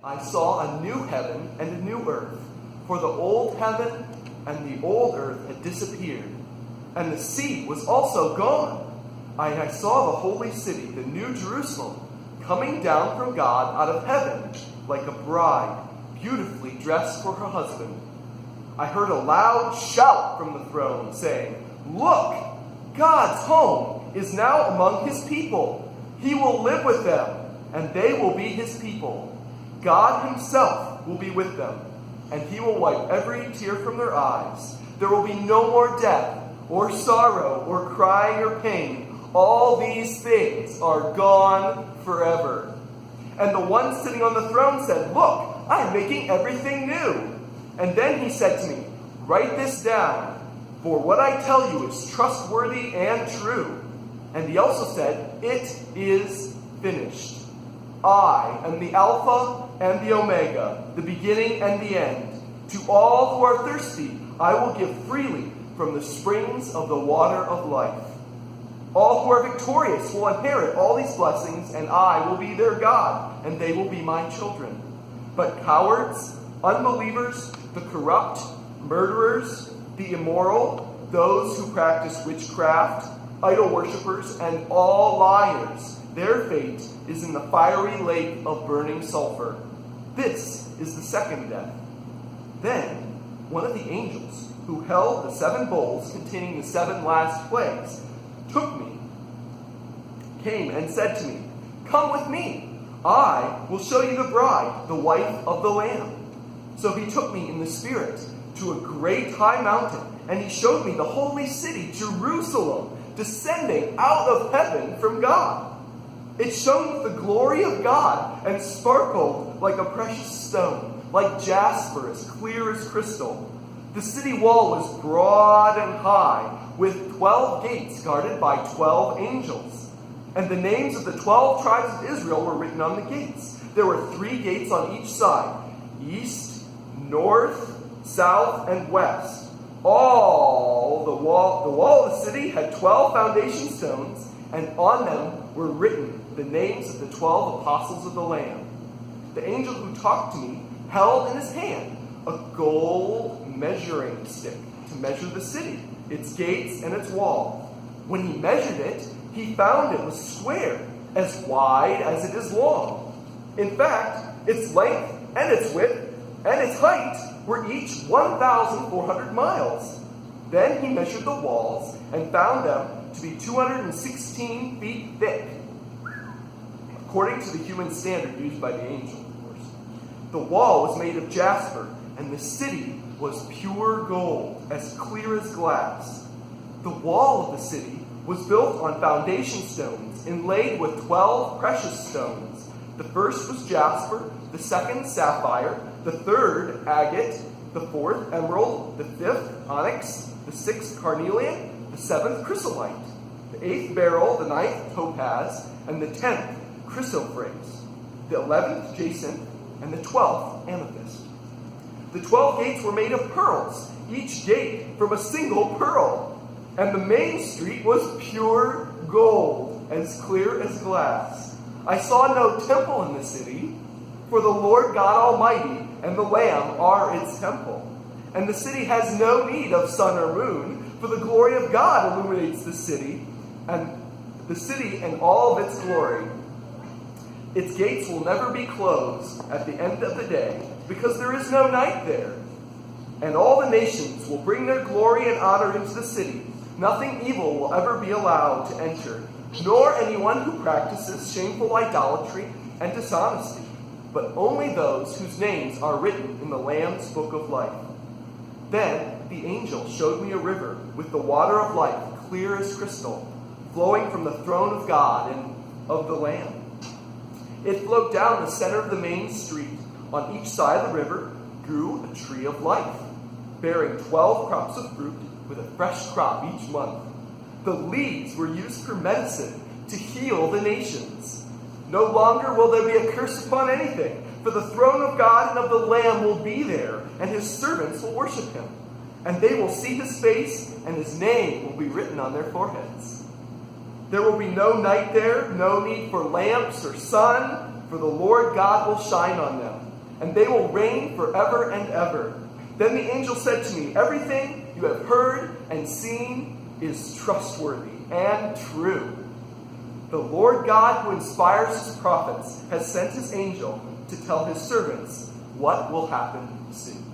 I saw a new heaven and a new earth, for the old heaven and the old earth had disappeared, and the sea was also gone. I saw the holy city, the new Jerusalem, coming down from God out of heaven, like a bride, beautifully dressed for her husband. I heard a loud shout from the throne, saying, "Look, God's home is now among his people. He will live with them, and they will be his people. God himself will be with them, and he will wipe every tear from their eyes. There will be no more death, or sorrow, or crying, or pain. All these things are gone forever." And the one sitting on the throne said, "Look, I am making everything new." And then he said to me, "Write this down, for what I tell you is trustworthy and true." And he also said, "It is finished. I am the Alpha and the Omega, the beginning and the end. To all who are thirsty, I will give freely from the springs of the water of life. All who are victorious will inherit all these blessings, and I will be their God, and they will be my children. But cowards, unbelievers, the corrupt, murderers, the immoral, those who practice witchcraft, idol worshippers, and all liars, their fate is in the fiery lake of burning sulfur. This is the second death." Then one of the angels who held the 7 bowls containing the 7 last plagues came and said to me, "Come with me. I will show you the bride, the wife of the Lamb." So he took me in the Spirit to a great high mountain, and he showed me the holy city, Jerusalem, descending out of heaven from God. It shone with the glory of God and sparkled like a precious stone, like jasper, as clear as crystal. The city wall was broad and high, with 12 gates guarded by 12 angels. And the names of the 12 tribes of Israel were written on the gates. There were 3 gates on each side, east, north, south, and west. The wall of the city had 12 foundation stones, and on them were written the names of the 12 apostles of the Lamb. The angel who talked to me held in his hand a gold measuring stick to measure the city, its gates, and its wall. When he measured it, he found it was square, as wide as it is long. In fact, its length and its width and its height were each 1,400 miles. Then he measured the walls and found them to be 216 feet thick, according to the human standard used by the angel, of course. The wall was made of jasper, and the city was pure gold, as clear as glass. The wall of the city was built on foundation stones, inlaid with 12 precious stones. The first was jasper, the second sapphire, the third agate, the fourth emerald, the fifth onyx, the sixth carnelian, the seventh chrysolite, the 8th beryl, the 9th topaz, and the 10th chrysoprase, the 11th jacinth, and the 12th amethyst. The 12 gates were made of pearls, each gate from a single pearl. And the main street was pure gold, as clear as glass. I saw no temple in the city, for the Lord God Almighty and the Lamb are its temple. And the city has no need of sun or moon, for the glory of God illuminates the city and all of its glory. Its gates will never be closed at the end of the day, because there is no night there. And all the nations will bring their glory and honor into the city. Nothing evil will ever be allowed to enter, nor anyone who practices shameful idolatry and dishonesty, but only those whose names are written in the Lamb's book of life. Then the angel showed me a river with the water of life, clear as crystal, flowing from the throne of God and of the Lamb. It flowed down the center of the main street. On each side of the river grew a tree of life, bearing 12 crops of fruit, with a fresh crop each month. The leaves were used for medicine to heal the nations. No longer will there be a curse upon anything, for the throne of God and of the Lamb will be there, and his servants will worship him. And they will see his face, and his name will be written on their foreheads. There will be no night there, no need for lamps or sun, for the Lord God will shine on them, and they will reign forever and ever. Then the angel said to me, everything you have heard and seen is trustworthy and true. The Lord God who inspires his prophets has sent his angel to tell his servants what will happen soon.